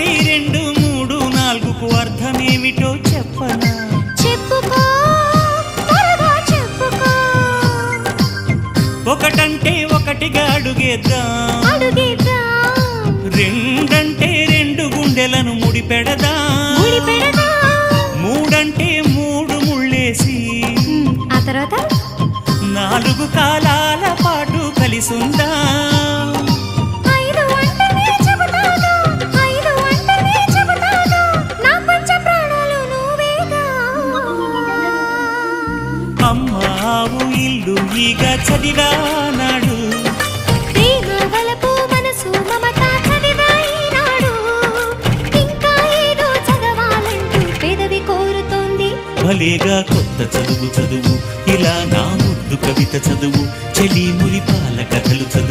ఒకటి రెండు మూడు నాలుగుకు అర్థమేమిటో చెప్పనా? చెప్పుకో, త్వరగా చెప్పుకో. ఒకటంటే ఒకటిగా అడుగేద్దాం, రెండంటే రెండు గుండెలను ముడిపెడదాం, మూడంటే మూడు ముళ్ళేసి ఆ తర్వాత నాలుగు కాలాల పాటు కలిసుందాం. అమ్మావు ఇల్లు ఈగ చదివానాడు, భలేగా కొత్త చదువు చదువు, ఇలా నా ముద్దు కవిత చదువు, చెలి మురిపాల కథలు చదువు.